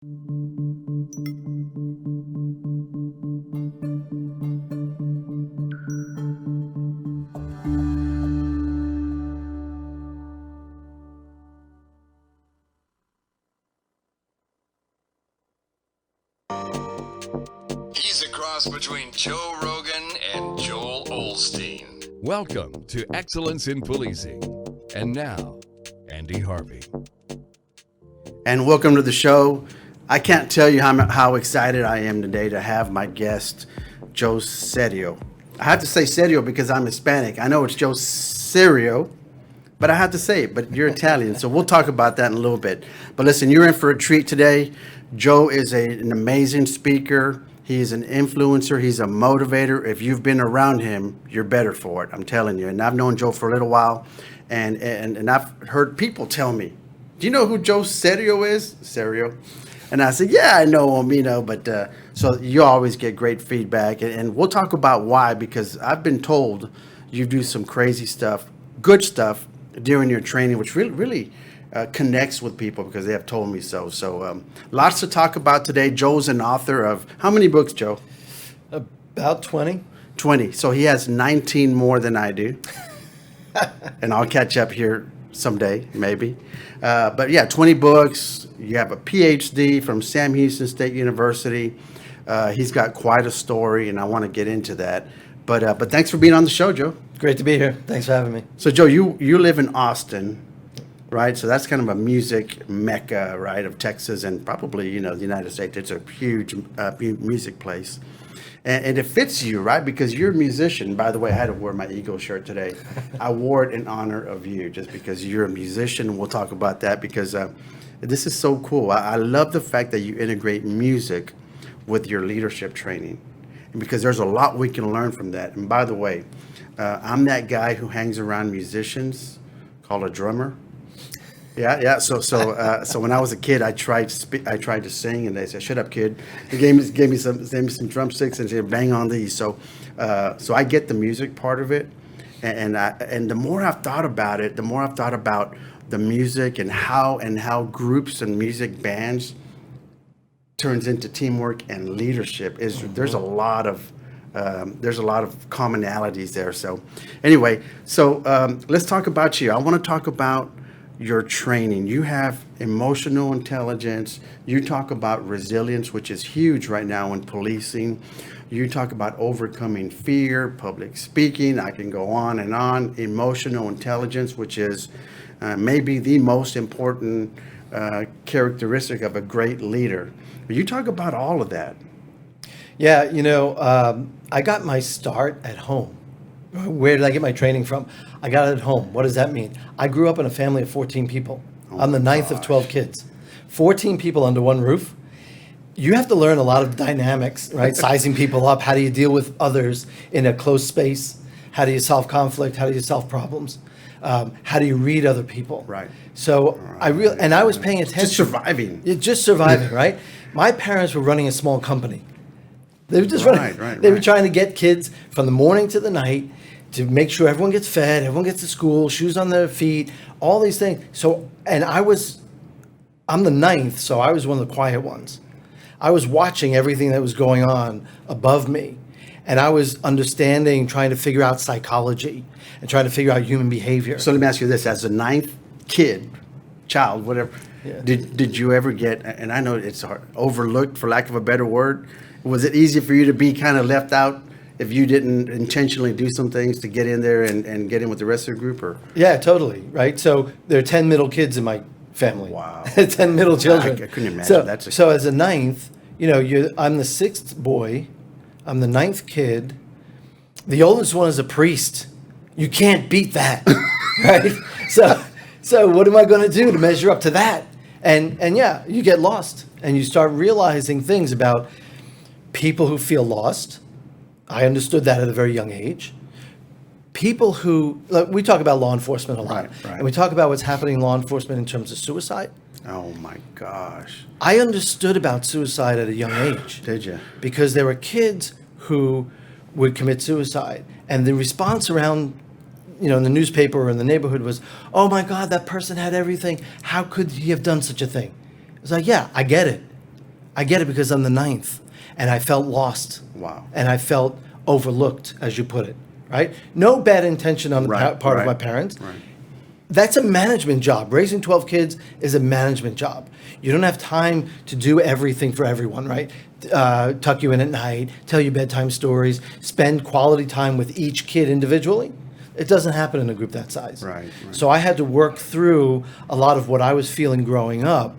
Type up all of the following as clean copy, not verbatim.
He's a cross between Joe Rogan and Joel Osteen. Welcome to Excellence in Policing. And now, Andy Harvey. And welcome to the show. I can't tell you how excited I am today to have my guest, Joe Serio. I have to say Serio because I'm Hispanic. I know it's Joe Serio, but I have to say it, but you're Italian, so we'll talk about that in a little bit. But listen, you're in for a treat today. Joe is an amazing speaker. He's an influencer. He's a motivator. If you've been around him, you're better for it. I'm telling you. And I've known Joe for a little while, and I've heard people tell me, "Do you know who Joe Serio is?" Serio, and I said, "Yeah, I know him, But so you always get great feedback, and we'll talk about why. Because I've been told you do some crazy stuff, good stuff during your training, which really connects with people because they have told me so. So lots to talk about today. Joe's an author of how many books, Joe? About 20. 20. So he has 19 more than I do. And I'll catch up here someday, maybe. But yeah, 20 books. You have a PhD from Sam Houston State University. He's got quite a story, and I want to get into that. But thanks for being on the show, Joe. Great to be here. Thanks for having me. So, Joe, you live in Austin, right? So that's kind of a music mecca, right, of Texas and probably, the United States. It's a huge music place. And it fits you, right? Because you're a musician. By the way, I had to wear my Eagle shirt today. I wore it in honor of you just because you're a musician. We'll talk about that because this is so cool. I love the fact that you integrate music with your leadership training because there's a lot we can learn from that. And by the way, I'm that guy who hangs around musicians called a drummer. Yeah. So when I was a kid, I tried to sing, and they said, "Shut up, kid." They gave me some drumsticks and said, "Bang on these." So I get the music part of it, and the more I've thought about it, the more I've thought about the music and how groups and music bands turns into teamwork and leadership. There's a lot of commonalities there. So anyway, let's talk about you. I want to talk about your training. You have emotional intelligence. You talk about resilience, which is huge right now in policing. You talk about overcoming fear, public speaking. I can go on and on. Emotional intelligence, which is maybe the most important characteristic of a great leader. But you talk about all of that. Yeah, I got my start at home. Where did I get my training from? I got it at home. What does that mean? I grew up in a family of 14 people. I'm the ninth of 12 kids. 14 people under one roof. You have to learn a lot of dynamics, right? Sizing people up. How do you deal with others in a closed space? How do you solve conflict? How do you solve problems? How do you read other people? Right. So I was paying attention. Just surviving. Just surviving, right? My parents were running a small company. They were just They were trying to get kids from the morning to the night to make sure everyone gets fed, everyone gets to school, shoes on their feet, all these things. So, and I'm the ninth, so I was one of the quiet ones. I was watching everything that was going on above me, and I was understanding, trying to figure out psychology and trying to figure out human behavior. So let me ask you this: as a ninth child, whatever, Yeah. did you ever get? And I know it's overlooked, for lack of a better word. Was it easy for you to be kind of left out if you didn't intentionally do some things to get in there and get in with the rest of the group? Or Yeah, totally, right? So there are 10 middle kids in my family. Wow. 10 middle children. I couldn't imagine. So as a ninth, I'm the sixth boy. I'm the ninth kid. The oldest one is a priest. You can't beat that, right? So what am I going to do to measure up to that? And yeah, you get lost and you start realizing things about people who feel lost. I understood that at a very young age. People who, we talk about law enforcement a lot, right. And we talk about what's happening in law enforcement in terms of suicide. Oh my gosh. I understood about suicide at a young age. Did you? Because there were kids who would commit suicide, and the response around, in the newspaper or in the neighborhood was, "Oh my God, that person had everything. How could he have done such a thing?" It's like, yeah, I get it. I get it because I'm the ninth, and I felt lost. Wow. And I felt overlooked, as you put it, right? No bad intention on the part of my parents. Right. That's a management job. Raising 12 kids is a management job. You don't have time to do everything for everyone, right? Tuck you in at night, tell you bedtime stories, spend quality time with each kid individually. It doesn't happen in a group that size. Right. So I had to work through a lot of what I was feeling growing up.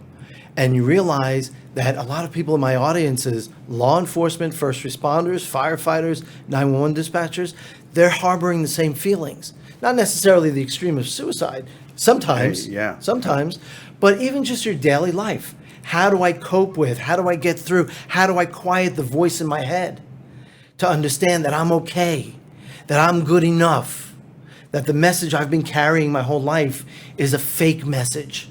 And you realize that a lot of people in my audiences, law enforcement, first responders, firefighters, 911 dispatchers, they're harboring the same feelings. Not necessarily the extreme of suicide, sometimes, sometimes, but even just your daily life. How do I cope with? How do I get through? How do I quiet the voice in my head to understand that I'm okay, that I'm good enough, that the message I've been carrying my whole life is a fake message,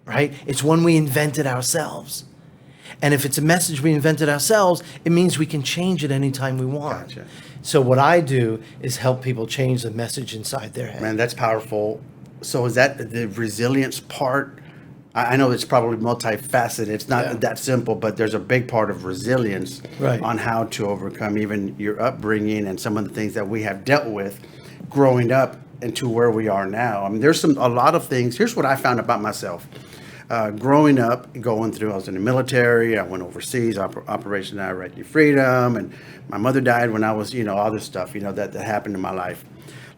right? It's one we invented ourselves. And if it's a message we invented ourselves, it means we can change it anytime we want. Gotcha. So what I do is help people change the message inside their head. Man, that's powerful. So is that the resilience part? I know it's probably multifaceted. It's not that simple, but there's a big part of resilience on how to overcome even your upbringing and some of the things that we have dealt with growing up into where we are now. I mean, there's a lot of things. Here's what I found about myself. Growing up, going through, I was in the military, I went overseas, Operation Iraqi Freedom, and my mother died when I was, all this stuff, that happened in my life.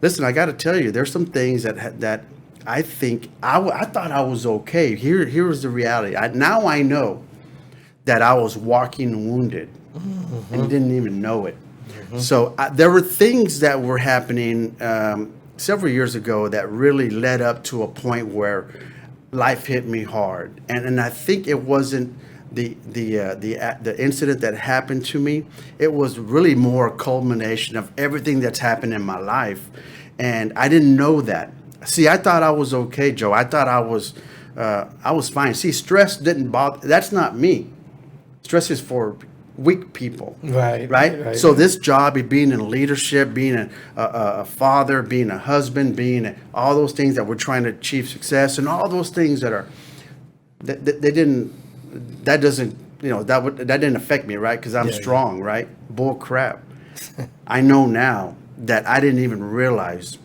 Listen, I got to tell you, there's some things that I think, I thought I was okay. Here was the reality. Now I know that I was walking wounded and didn't even know it. So there were things that were happening several years ago that really led up to a point where life hit me hard, and I think it wasn't the incident that happened to me. It was really more a culmination of everything that's happened in my life, and I didn't know that. See, I thought I was okay, Joe. I thought I was fine. See, stress didn't bother. That's not me. Stress is for weak people. Right. So this job of being in leadership, being a father, being a husband, being all those things that we're trying to achieve success, and all those things that didn't affect me, right? Because I'm strong, right? Bull crap. I know now that I didn't even realize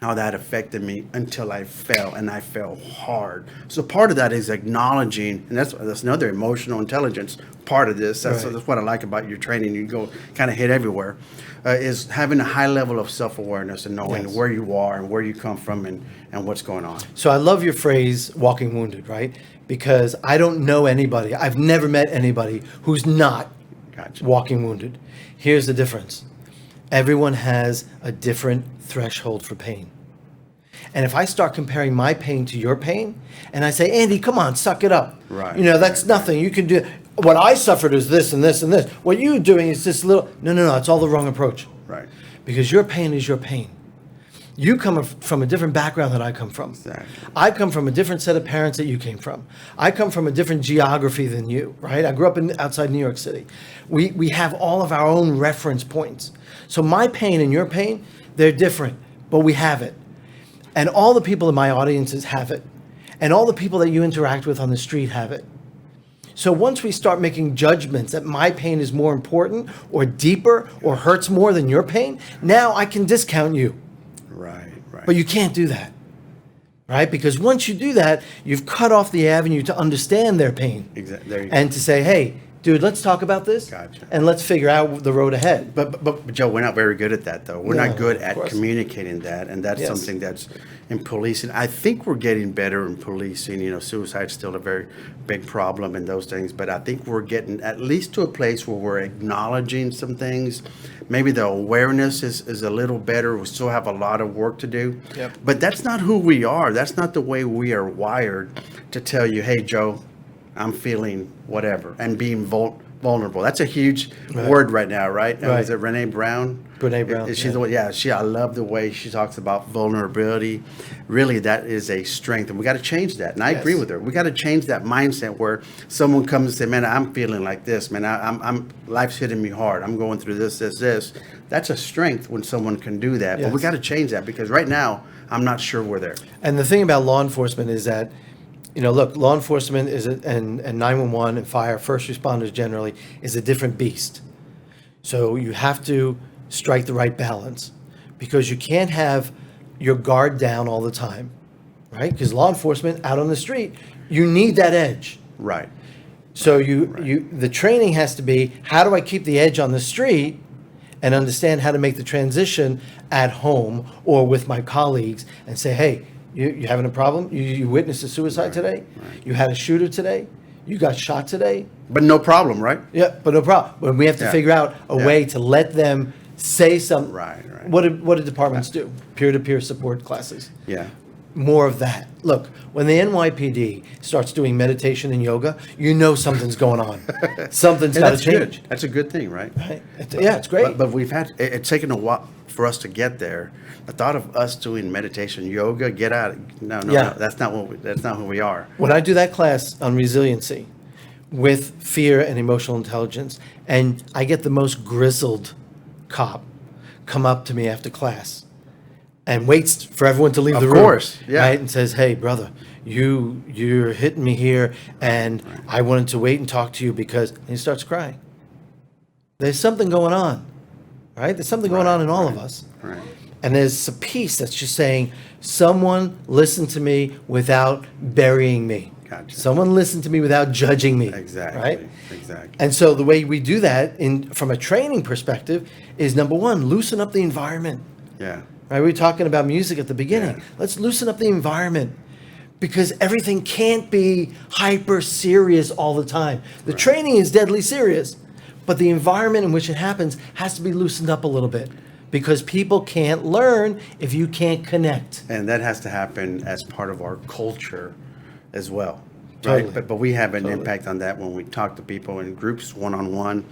how that affected me until I fell, and I fell hard. So part of that is acknowledging, and that's another emotional intelligence part of this. That's what I like about your training. You go kind of hit everywhere, is having a high level of self-awareness and knowing where you are and where you come from and what's going on. So I love your phrase, walking wounded, right? Because I don't know anybody, I've never met anybody who's not walking wounded. Here's the difference. Everyone has a different threshold for pain. And if I start comparing my pain to your pain, and I say, Andy, come on, suck it up. That's nothing. You can do, what I suffered is this and this and this. What you're doing is this little, no, it's all the wrong approach. Right. Because your pain is your pain. You come from a different background than I come from. Exactly. I come from a different set of parents that you came from. I come from a different geography than you, right? I grew up outside New York City. We have all of our own reference points. So my pain and your pain, they're different, but we have it. And all the people in my audiences have it. And all the people that you interact with on the street have it. So once we start making judgments that my pain is more important or deeper or hurts more than your pain, now I can discount you. Right. But you can't do that, right? Because once you do that, you've cut off the avenue to understand their pain. Exactly. There you go. And to say, hey, dude, let's talk about this. And let's figure out the road ahead. But Joe, we're not very good at that, though. We're not good at communicating that, and that's something that's in policing. I think we're getting better in policing. Suicide's still a very big problem and those things, but I think we're getting at least to a place where we're acknowledging some things. Maybe the awareness is a little better. We still have a lot of work to do. But that's not who we are. That's not the way we are wired to tell you, hey, Joe, I'm feeling whatever, and being vulnerable. That's a huge word right now, right? Is it Brene Brown? Brene Brown. Is she the one? Yeah, I love the way she talks about vulnerability. Really, that is a strength, and we got to change that. And I agree with her. We got to change that mindset where someone comes and say, "Man, I'm feeling like this. Man, I'm life's hitting me hard. I'm going through this. That's a strength when someone can do that. But we got to change that because right now, I'm not sure we're there. And the thing about law enforcement is that look, law enforcement and 911 and fire, first responders generally, is a different beast. So you have to strike the right balance, because you can't have your guard down all the time, right? Because law enforcement out on the street, you need that edge. Right. So the training has to be, how do I keep the edge on the street and understand how to make the transition at home or with my colleagues and say, hey, you having a problem? You witnessed a suicide today? Right. You had a shooter today? You got shot today? But no problem, right? Yeah, but no problem. But we have to Yeah. figure out a Yeah. way to let them say something. Right. What do departments do? Peer-to-peer support classes. Yeah. More of that. Look, when the NYPD starts doing meditation and yoga, you know something's going on. Something's And got to that's change. good. That's a good thing, right? Right? It's great. But we've had it's taken a while for us to get there. The thought of us doing meditation, yoga, get out. No, that's not who we are. When I do that class on resiliency with fear and emotional intelligence, and I get the most grizzled cop come up to me after class and waits for everyone to leave the room. Of course, yeah. Right? And says, hey, brother, you're hitting me here, and I wanted to wait and talk to you because, and he starts crying. There's something going on, right? There's something going on in all of us. Right. And there's a piece that's just saying, someone listen to me without burying me. Gotcha. Someone listen to me without judging me. Exactly. Right? Exactly. And so the way we do that from a training perspective is, number one, loosen up the environment. Yeah. Right? We were talking about music at the beginning. Yeah. Let's loosen up the environment, because everything can't be hyper serious all the time. The training is deadly serious, but the environment in which it happens has to be loosened up a little bit, because people can't learn if you can't connect. And that has to happen as part of our culture as well. Totally. Right? But we have an impact on that when we talk to people in groups, one-on-one,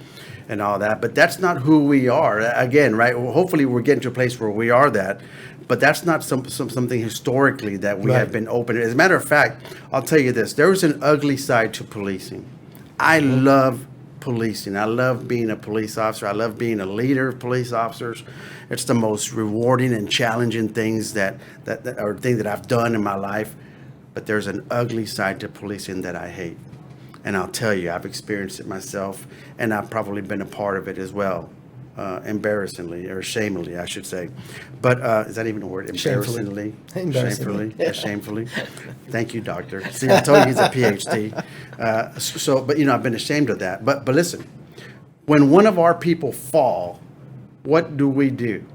and all that. But that's not who we are. Again, right? Well, hopefully we're getting to a place where we are that. But that's not something historically that we have been open. As a matter of fact, I'll tell you this. There is an ugly side to policing. I love policing. I love being a police officer. I love being a leader of police officers. It's the most rewarding and challenging things that I've done in my life. But there's an ugly side to policing that I hate. And I'll tell you, I've experienced it myself, and I've probably been a part of it as well. Embarrassingly, or shamefully, I should say. But is that even a word? Shamefully. Shamefully. Shamefully. Thank you, doctor. See, I told you he's a PhD. But I've been ashamed of that. But listen, when one of our people fall, what do?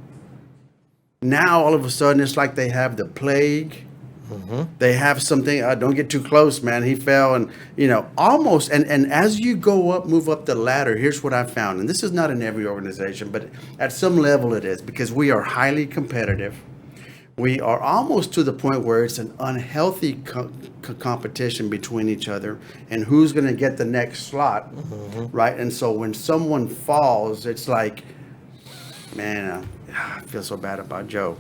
Now, all of a sudden, it's like they have the plague. They have something, don't get too close, man. He fell, and, almost. And as you move up the ladder, here's what I found. And this is not in every organization, but at some level it is, because we are highly competitive. We are almost to the point where it's an unhealthy competition between each other and who's going to get the next slot, right? And so when someone falls, it's like, man, I feel so bad about Joe.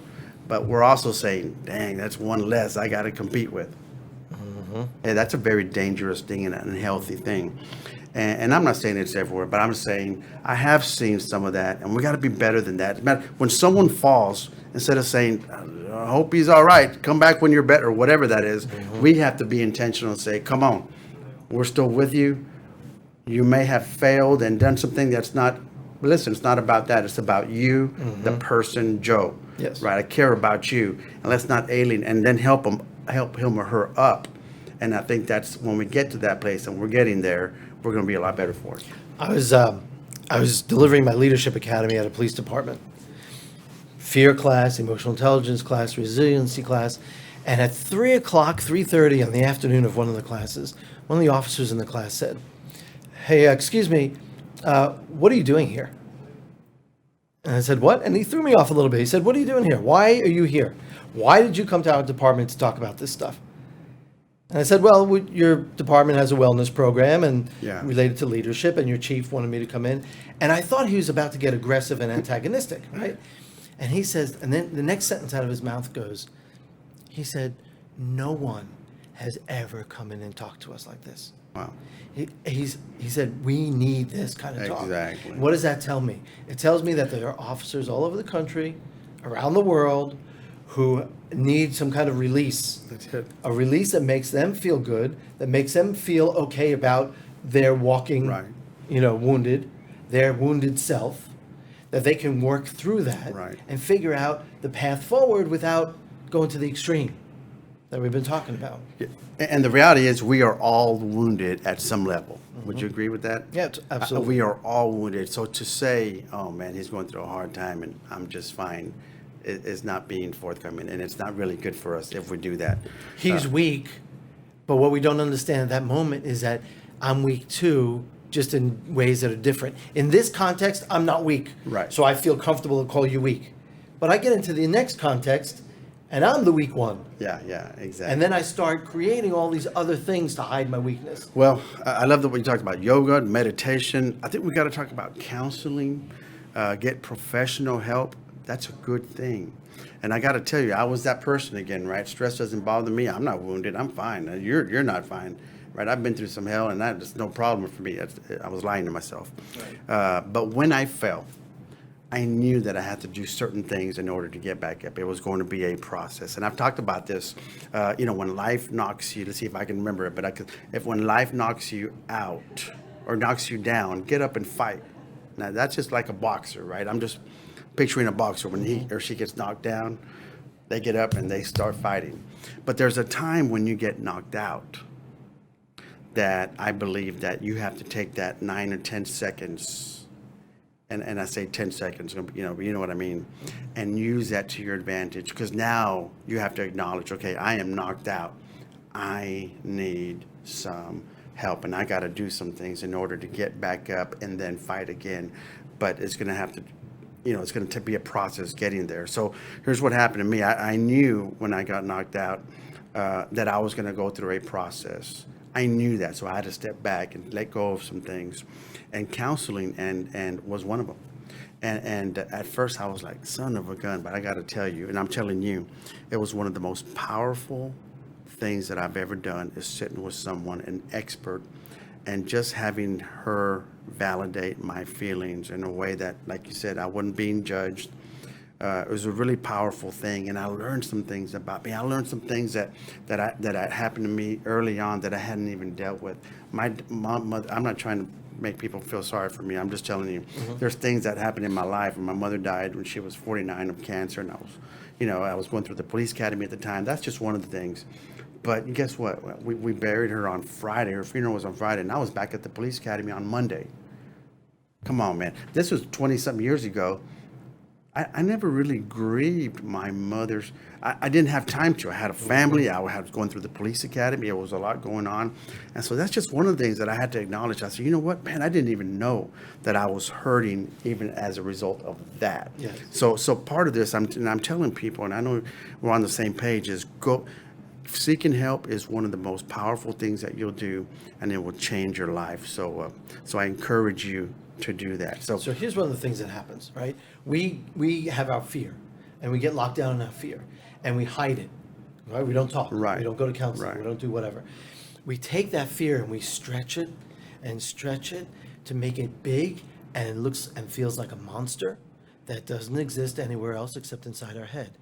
But we're also saying, dang, that's one less I got to compete with. And that's a very dangerous thing and an unhealthy thing. And I'm not saying it's everywhere, but I'm saying I have seen some of that, and we got to be better than that. When someone falls, instead of saying, I hope he's all right, come back when you're better, whatever that is, we have to be intentional and say, come on, we're still with you. You may have failed and done something that's not, listen, it's not about that. It's about you, the person, Joe. Yes. Right. I care about you, and let's not alienate, and then help him or her up. And I think that's when we get to that place, and we're getting there, we're going to be a lot better for it. I was delivering my leadership academy at a police department. Fear class, emotional intelligence class, resiliency class. And at 3:30 in the afternoon of one of the classes, one of the officers in the class said, hey, excuse me, what are you doing here? And I said, what? And he threw me off a little bit. He said, what are you doing here? Why are you here? Why did you come to our department to talk about this stuff? And I said, well, your department has a wellness program and related to leadership, and your chief wanted me to come in. And I thought he was about to get aggressive and antagonistic, right? And he says, and then the next sentence out of his mouth goes, he said, no one has ever come in and talked to us like this. Wow. He said, we need this kind of talk. Exactly. What does that tell me? It tells me that there are officers all over the country, around the world, who need some kind of release. That's it. A release that makes them feel good, that makes them feel okay about their walking, Right. Wounded, their wounded self, that they can work through that Right. and figure out the path forward without going to the extreme that we've been talking about. Yeah. And the reality is we are all wounded at some level. Would you agree with that? Yeah, absolutely. We are all wounded. So to say, oh man, he's going through a hard time and I'm just fine, is not being forthcoming. And it's not really good for us if we do that. He's weak, but what we don't understand at that moment is that I'm weak too, just in ways that are different. In this context, I'm not weak. Right. So I feel comfortable to call you weak. But I get into the next context, and I'm the weak one. Yeah, exactly. And then I start creating all these other things to hide my weakness. Well, I love that what you talked about yoga, meditation. I think we got to talk about counseling, get professional help. That's a good thing. And I got to tell you, I was that person again, right? Stress doesn't bother me. I'm not wounded. I'm fine. You're not fine, right? I've been through some hell, and that's no problem for me. I was lying to myself. Right. But when I fell, I knew that I had to do certain things in order to get back up. It was going to be a process. And I've talked about this, when life knocks you, let's see if I can remember it, but when life knocks you out or knocks you down, get up and fight. Now, that's just like a boxer, right? I'm just picturing a boxer when he or she gets knocked down, they get up and they start fighting. But there's a time when you get knocked out that I believe that you have to take that 9 or 10 seconds, and I say 10 seconds, you know what I mean, and use that to your advantage, because now you have to acknowledge, okay, I am knocked out. I need some help, and I got to do some things in order to get back up and then fight again. But it's going to have to, it's going to be a process getting there. So here's what happened to me. I knew when I got knocked out that I was going to go through a process. I knew that, so I had to step back and let go of some things, and counseling and was one of them. And at first I was like, son of a gun, but I got to tell you, and I'm telling you, it was one of the most powerful things that I've ever done, is sitting with someone, an expert, and just having her validate my feelings in a way that, like you said, I wasn't being judged. It was a really powerful thing, and I learned some things about me. I learned some things that happened to me early on that I hadn't even dealt with. My mother, I'm not trying to make people feel sorry for me. I'm just telling you, there's things that happened in my life. And my mother died when she was 49 of cancer, and I was going through the police academy at the time. That's just one of the things. But guess what? We buried her on Friday. Her funeral was on Friday, and I was back at the police academy on Monday. Come on, man. This was 20-something years ago. I never really grieved my mother's. I didn't have time to. I had a family. I was going through the police academy. There was a lot going on. And so that's just one of the things that I had to acknowledge. I said, you know what, man, I didn't even know that I was hurting even as a result of that. Yes. So part of this, I'm telling people, and I know we're on the same page, is go. Seeking help is one of the most powerful things that you'll do, and it will change your life. So I encourage you to do that. So here's one of the things that happens, right? We have our fear, and we get locked down in our fear, and we hide it, right? We don't talk. Right. We don't go to counseling. Right. We don't do whatever. We take that fear and we stretch it to make it big, and it looks and feels like a monster that doesn't exist anywhere else except inside our head.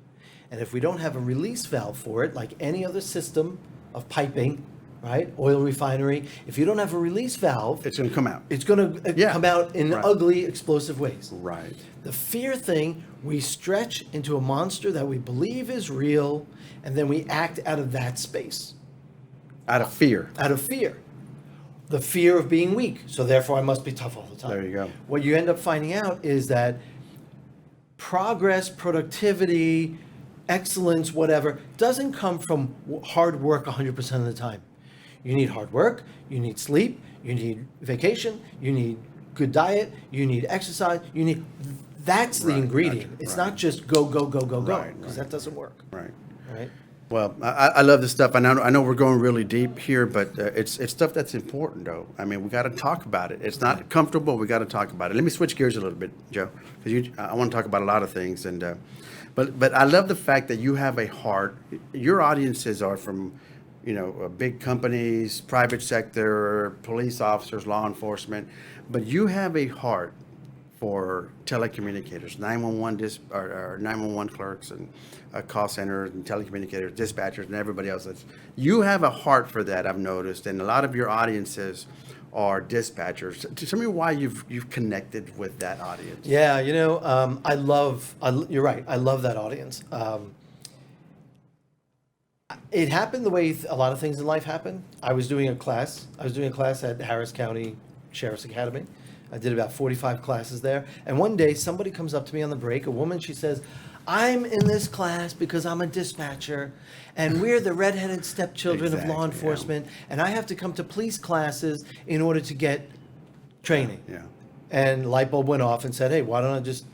And if we don't have a release valve for it, like any other system of piping, right? Oil refinery, if you don't have a release valve, it's going to come out. it's going to come out in ugly, explosive ways. Right. The fear thing, we stretch into a monster that we believe is real, and then we act out of that space. Out of fear. Out of fear. The fear of being weak. So therefore, I must be tough all the time. There you go. What you end up finding out is that progress, productivity, excellence, whatever, doesn't come from hard work 100% of the time. You need hard work, you need sleep, you need vacation, you need good diet, you need exercise, that's the ingredient. It's not just go, because that doesn't work. Right. Right? Well, I love this stuff. I know we're going really deep here, but it's stuff that's important, though. I mean, we got to talk about it. It's not comfortable. We got to talk about it. Let me switch gears a little bit, Joe, because I want to talk about a lot of things. And but I love the fact that you have a heart. Your audiences are from, big companies, private sector, police officers, law enforcement, but you have a heart for telecommunicators, 911 or 911 clerks and call centers and telecommunicators, dispatchers, and everybody else. You have a heart for that, I've noticed, and a lot of your audiences are dispatchers. Tell me why you've connected with that audience. Yeah, you're right. I love that audience. It happened the way a lot of things in life happen. I was doing a class at Harris County Sheriff's Academy. I did about 45 classes there. And one day somebody comes up to me on the break, a woman, she says, "I'm in this class because I'm a dispatcher and we're the redheaded stepchildren of law enforcement, and I have to come to police classes in order to get training." Yeah. And light bulb went off and said, "Hey, why don't I just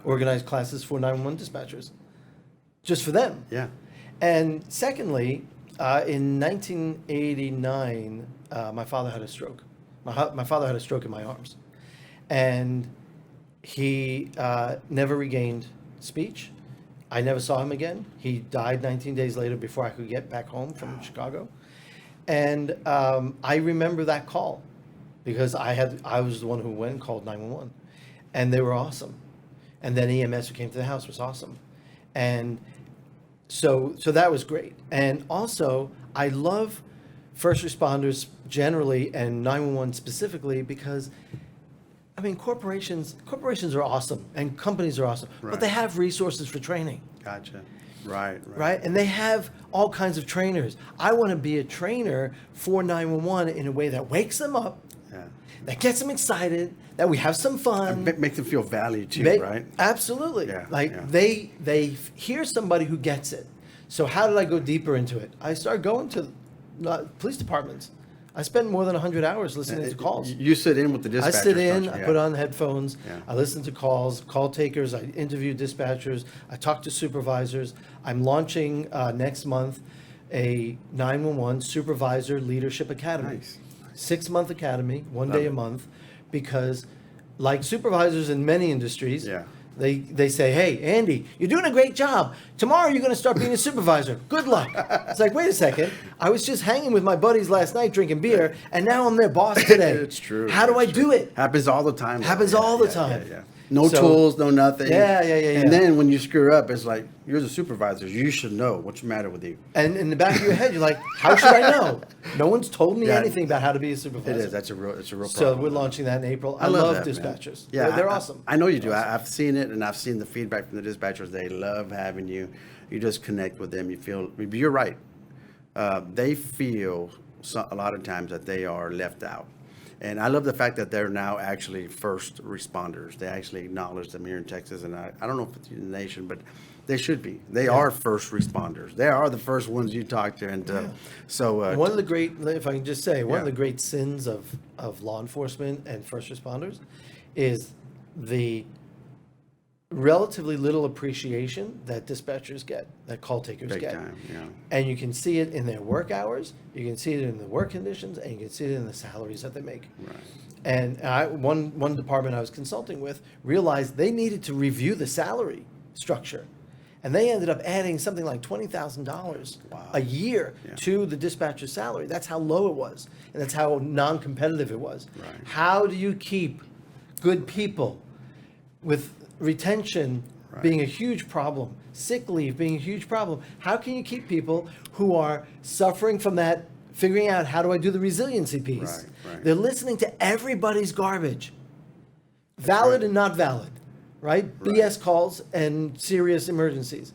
organize classes for 911 dispatchers? Just for them." Yeah. And secondly, in 1989, my father had a stroke. My father had a stroke in my arms. And he never regained speech. I never saw him again. He died 19 days later before I could get back home from Chicago. And I remember that call because I was the one who went and called 911. And they were awesome. And then EMS who came to the house was awesome. And so that was great. And also, I love first responders generally and 911 specifically because, I mean, corporations are awesome and companies are awesome, but they have resources for training. Gotcha. Right. And they have all kinds of trainers. I want to be a trainer for 911 in a way that wakes them up, that gets them excited, that we have some fun. Make them feel valued too, right? Absolutely. They hear somebody who gets it. So how did I go deeper into it? I started going to police departments. I spend more than 100 hours listening to calls. You sit in with the dispatchers. I sit in, I put on headphones, Yeah. I listen to call takers, I interview dispatchers, I talk to supervisors. I'm launching next month a 911 Supervisor Leadership Academy. Nice. 6-month academy, one day a month, because like supervisors in many industries, they say, "Hey, Andy, you're doing a great job. Tomorrow you're going to start being a supervisor. Good luck." It's like, wait a second. I was just hanging with my buddies last night drinking beer, and now I'm their boss today. It's true. How do I do it? Happens all the time. Happens all the time. No tools, no nothing. Yeah. And then when you screw up, it's like, you're the supervisor. You should know what's the matter with you. And in the back of your head, you're like, how should I know? No one's told me anything about how to be a supervisor. It is. It's a real problem. So we're launching that in April. I love love that, dispatchers. Man. Yeah, They're awesome. I know you do. I've seen it, and I've seen the feedback from the dispatchers. They love having you. You just connect with them. You feel, you're right. They feel a lot of times that they are left out. And I love the fact that they're now actually first responders. They actually acknowledge them here in Texas. And I don't know if it's in the nation, but they should be. They are first responders. They are the first ones you talk to. And so one of the great, if I can just say, one of the great sins of law enforcement and first responders is the relatively little appreciation that dispatchers get, that call takers big get. time, yeah. And you can see it in their work hours, you can see it in the work conditions, and you can see it in the salaries that they make. Right. And one department I was consulting with realized they needed to review the salary structure. And they ended up adding something like $20,000 a year to the dispatcher's salary. That's how low it was. And that's how non-competitive it was. Right. How do you keep good people with retention being a huge problem, sick leave being a huge problem? How can you keep people who are suffering from that, figuring out how do I do the resiliency piece? Right. They're listening to everybody's garbage, valid and not valid, right? BS calls and serious emergencies.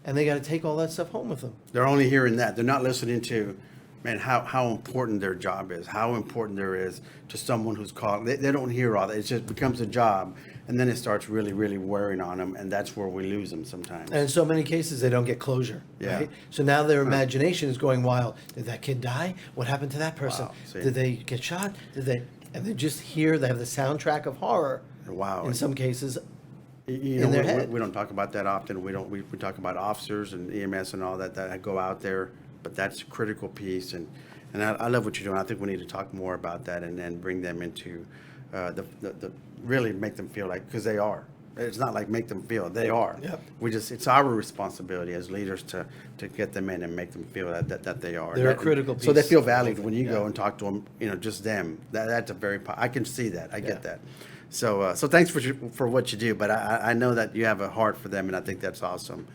And they got to take all that stuff home with them. They're only hearing that. They're not listening to, man, how important their job is, how important there is to someone who's calling. They don't hear all that. It just becomes a job, and then it starts really, really wearing on them, and that's where we lose them sometimes. And in so many cases, they don't get closure. Yeah. Right? So now their imagination is going wild. Did that kid die? What happened to that person? Wow, see. Did they get shot? And they just hear, they have the soundtrack of horror. Wow. In some cases, You in their we, head. we don't talk about that often. We talk about officers and EMS and all that go out there, but that's a critical piece. And I love what you're doing. I think we need to talk more about that and bring them into the really make them feel like, because they are. It's not like make them feel, they are. Yep. It's our responsibility as leaders to get them in and make them feel that they are. They're a critical So they piece feel of valued it, when you yeah. go and talk to them, just them. That's a I can see that, I get that. So thanks for what you do, but I know that you have a heart for them, and I think that's awesome.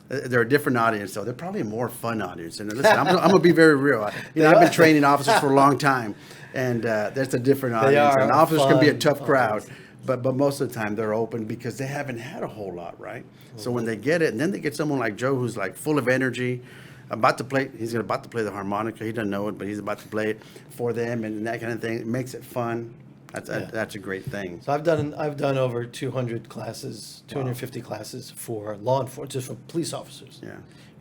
They're a different audience, though. They're probably a more fun audience. And listen, I'm going to be very real. I've been training officers for a long time, and that's a different audience. And officers can be a tough crowd, but most of the time they're open because they haven't had a whole lot, right? So when they get it, and then they get someone like Joe who's like full of energy, about to play the harmonica. He doesn't know it, but he's about to play it for them, and that kind of thing. It makes it fun. That's a great thing. So I've done over 200 classes, 250 classes for law enforcement, just for police officers. Yeah.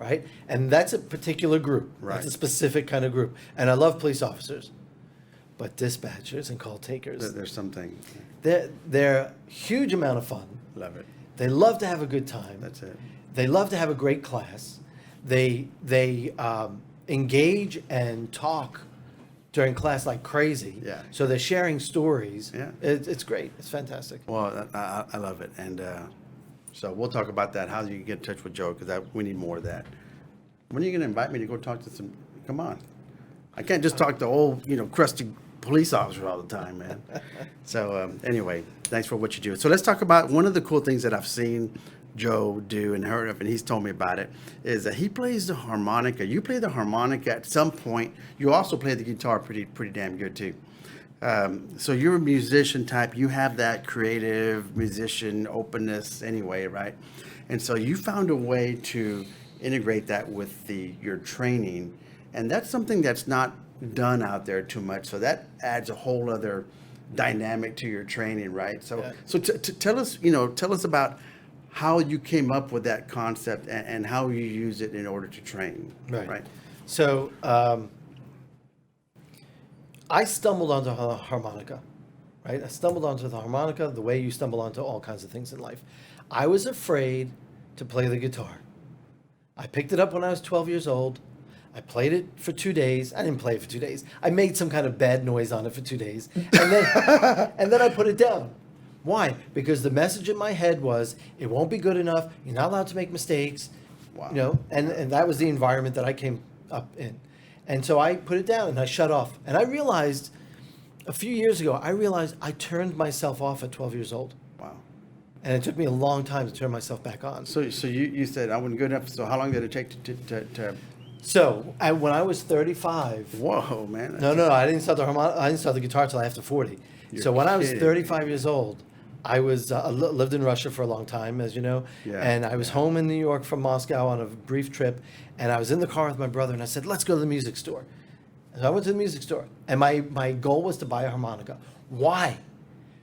Right? And that's a particular group. Right. That's a specific kind of group. And I love police officers. But dispatchers and call takers, There's something. they're huge amount of fun. Love it. They love to have a good time. That's it. They love to have a great class. They engage and talk during class like crazy. Yeah. So they're sharing stories. Yeah. It's great. It's fantastic. Well, I love it, and so we'll talk about that. How you get in touch with Joe, because we need more of that. When are you going to invite me to go talk to some? Come on, I can't just talk to old, crusty police officers all the time, man. So anyway, thanks for what you do. So let's talk about one of the cool things that I've seen Joe do and heard of, and he's told me about it, is that he plays the harmonica. You play the harmonica at some point. You also play the guitar pretty damn good too. So you're a musician type. You have that creative musician openness anyway, right? And so you found a way to integrate that with your training, and that's something that's not done out there too much. So that adds a whole other dynamic to your training, right? So tell us about how you came up with that concept and how you use it in order to train. Right. So I stumbled onto the harmonica, right? I stumbled onto the harmonica the way you stumble onto all kinds of things in life. I was afraid to play the guitar. I picked it up when I was 12 years old. I played it for 2 days. I didn't play it for 2 days. I made some kind of bad noise on it for 2 days. And then I put it down. Why? Because the message in my head was, it won't be good enough. You're not allowed to make mistakes. Wow. And that was the environment that I came up in. And so I put it down and I shut off. And I realized a few years ago, I turned myself off at 12 years old. Wow. And it took me a long time to turn myself back on. So you said I wasn't good enough. So how long did it take to So when I was 35. Whoa, man. No, I didn't start the guitar till after 40. So when I was kidding. 35 years old, I was lived in Russia for a long time, as you know, and I was home in New York from Moscow on a brief trip, and I was in the car with my brother, and I said, let's go to the music store. So I went to the music store, and my goal was to buy a harmonica. Why?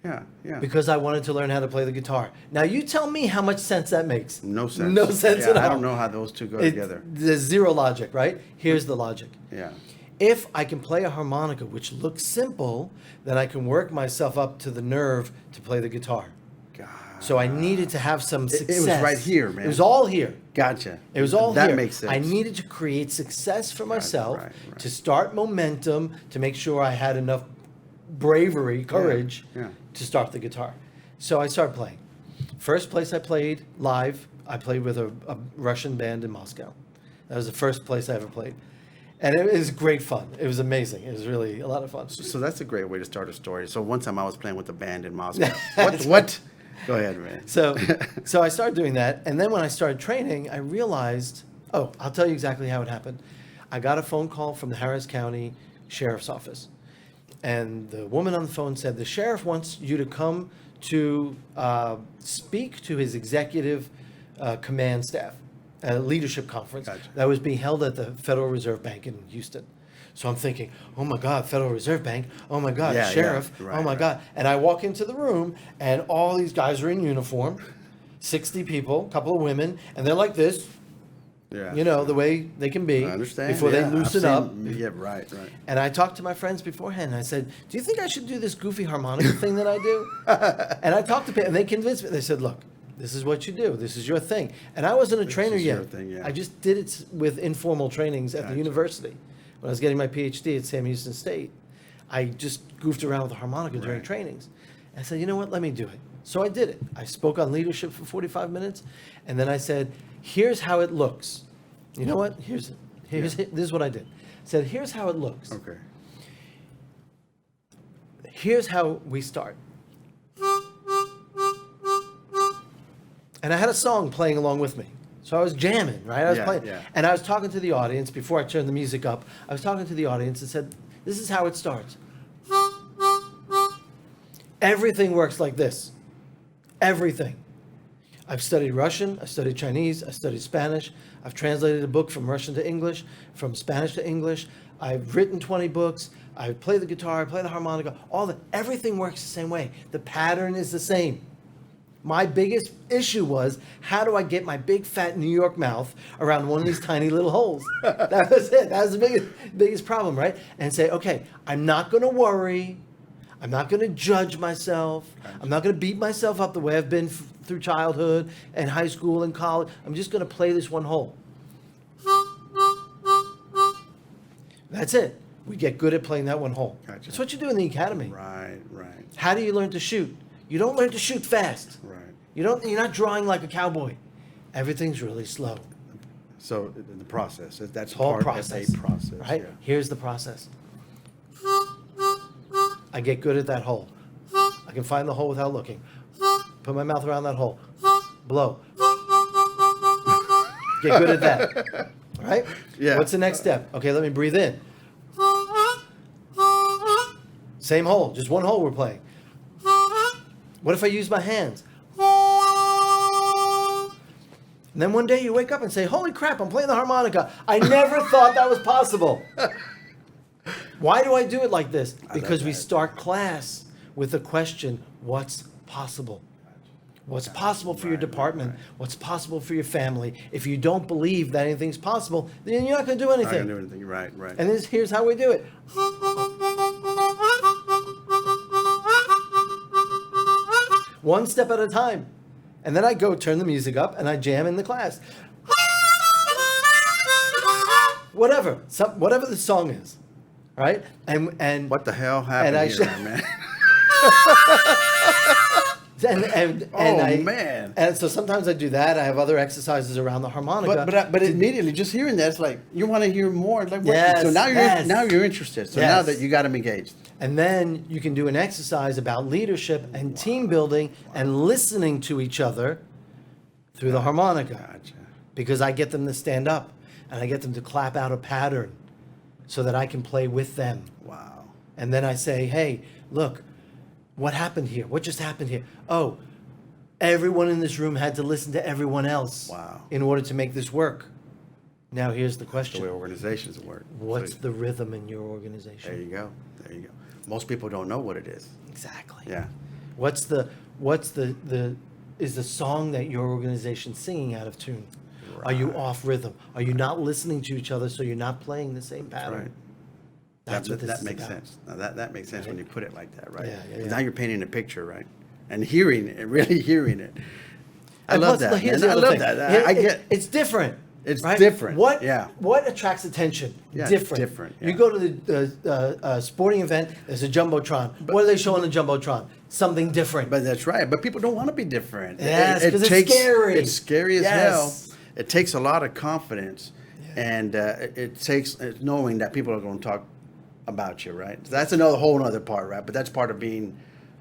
Yeah. Because I wanted to learn how to play the guitar. Now you tell me how much sense that makes. No sense. No sense at all. I don't know how those two go together. There's zero logic, right? Here's the logic. Yeah. If I can play a harmonica, which looks simple, then I can work myself up to the nerve to play the guitar. God. So I needed to have some success. It was right here, man. It was all here. Gotcha. It was all that here. That makes sense. I needed to create success for myself, right. to start momentum, to make sure I had enough bravery, courage to start the guitar. So I started playing. First place I played live, I played with a Russian band in Moscow. That was the first place I ever played. And it was great fun. It was amazing. It was really a lot of fun. So that's a great way to start a story. So one time I was playing with a band in Moscow. What? Go ahead, man. So I started doing that. And then when I started training, I realized, I'll tell you exactly how it happened. I got a phone call from the Harris County Sheriff's Office. And the woman on the phone said, the sheriff wants you to come to speak to his executive command staff. A leadership conference that was being held at the Federal Reserve Bank in Houston. So I'm thinking, oh my God, Federal Reserve Bank. Oh my God, sheriff. Oh my God. And I walk into the room and all these guys are in uniform, 60 people, a couple of women, and they're like this, the way they can be before they loosen up. Yeah, right. And I talked to my friends beforehand and I said, do you think I should do this goofy harmonica thing that I do? And I talked to people and they convinced me. They said, look, this is what you do. This is your thing. And I wasn't a trainer yet. I just did it with informal trainings at the university. When I was getting my PhD at Sam Houston State, I just goofed around with the harmonica during trainings. And I said, you know what, let me do it. So I did it. I spoke on leadership for 45 minutes, and then I said, here's how it looks. You know what? This is what I did. I said, here's how it looks. Okay. Here's how we start. And I had a song playing along with me. So I was jamming, right? I was playing. Yeah. And I was talking to the audience before I turned the music up. I was talking to the audience and said, this is how it starts. Everything works like this. Everything. I've studied Russian, I've studied Chinese, I've studied Spanish. I've translated a book from Russian to English, from Spanish to English. I've written 20 books. I play the guitar, I play the harmonica. Everything works the same way. The pattern is the same. My biggest issue was, how do I get my big fat New York mouth around one of these tiny little holes? That was it. That was the biggest problem, right? And say, okay, I'm not going to worry. I'm not going to judge myself. I'm not going to beat myself up the way I've been through childhood and high school and college. I'm just going to play this one hole. That's it. We get good at playing that one hole. Gotcha. That's what you do in the academy. Right. How do you learn to shoot? You don't learn to shoot fast. Right. You're not drawing like a cowboy. Everything's really slow. So the process, that's Whole part process. of a process. Right? Yeah. Here's the process. I get good at that hole. I can find the hole without looking. Put my mouth around that hole. Blow. Get good at that. All right? Yeah. What's the next step? Okay, let me breathe in. Same hole, just one hole we're playing. What if I use my hands? And then one day you wake up and say, holy crap, I'm playing the harmonica. I never thought that was possible. Why do I do it like this? Because we start class with the question, what's possible? What's possible for your department? What's possible for your family? If you don't believe that anything's possible, then you're not going to do Not anything. gonna do anything. Right. And here's how we do it. One step at a time. And then I go turn the music up and I jam in the class. Whatever the song is, right? And What the hell happened I here, man? Man. And so sometimes I do that. I have other exercises around the harmonica. But immediately just hearing that, it's like you want to hear more. Like, what? Yes, So now you're interested. So now Yes. that you got them engaged. And then you can do an exercise about leadership and team building and listening to each other through the harmonica. Gotcha. Because I get them to stand up and I get them to clap out a pattern so that I can play with them. Wow. And then I say, hey, look, what happened here? What just happened here? Oh, everyone in this room had to listen to everyone else Wow. in order to make this work. Now here's the The question. way organizations work. What's So, the rhythm in your there organization? you go. There you go. Most people don't know what it is. Exactly. Yeah. What's the is the song that your organization's singing out of tune? Are you off rhythm? Are you not listening to each other so you're not playing the same pattern? Right. That's what this that is makes about. sense. Now that makes sense when you put it like that, right? Yeah, yeah, 'Cause yeah. Now you're painting a picture, right? And hearing it, really hearing it. I And love plus, that. here's Man. the I other love thing. that. I get. It's different. It's right? different, What? yeah. What attracts attention? Yeah, it's different. different, You yeah. go to the sporting event. There's a jumbotron. What are they showing the jumbotron? Something different. But that's right. But people don't want to be different. Yes, 'cause it's scary. It's scary as Yes. hell. It takes a lot of confidence, and it takes knowing that people are going to talk about you, right? So that's another whole other part, right? But that's part of being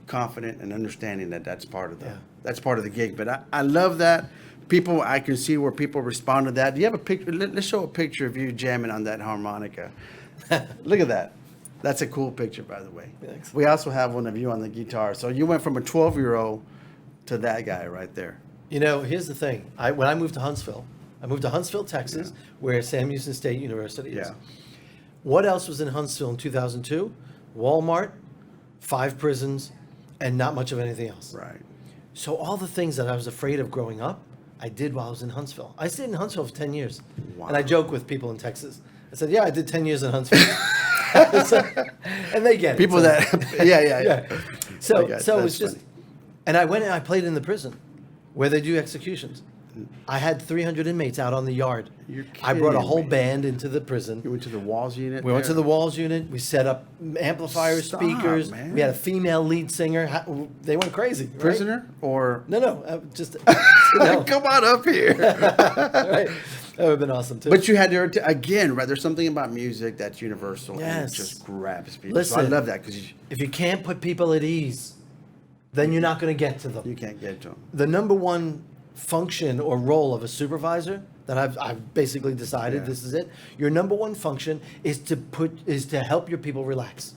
confident and understanding that that's part of the gig. But I love that. People, I can see where people respond to that. Do you have a picture? Let's show a picture of you jamming on that harmonica. Look at that. That's a cool picture, by the way. Thanks. We also have one of you on the guitar. So you went from a 12-year-old to that guy right there. You know, here's the thing. When I moved to Huntsville, Texas, where Sam Houston State University is. Yeah. What else was in Huntsville in 2002? Walmart, 5 prisons, and not much of anything else. Right. So all the things that I was afraid of growing up, I did while I was in Huntsville. I stayed in Huntsville for 10 years. Wow. And I joke with people in Texas. I said, yeah, I did 10 years in Huntsville. And they get it. People So- that, yeah. So Okay, so that's it's just, funny. and I went and I played in the prison where they do executions. I had 300 inmates out on the yard. You're I brought a kidding whole me. band into the prison. You went to the walls unit? We went to the walls unit. We set up amplifiers, Stop, speakers. man. We had a female lead singer. They went crazy. Right? Prisoner or? No, just Come on up here. Right. That would have been awesome too. But you had to, again, right? There's something about music that's universal and Yes. it just grabs people. Listen, so I love that because if you can't put people at ease, then you're not going to get to them. you can't get to them. The number one function or role of a supervisor that I've basically decided this is it. Your number one function is to help your people relax.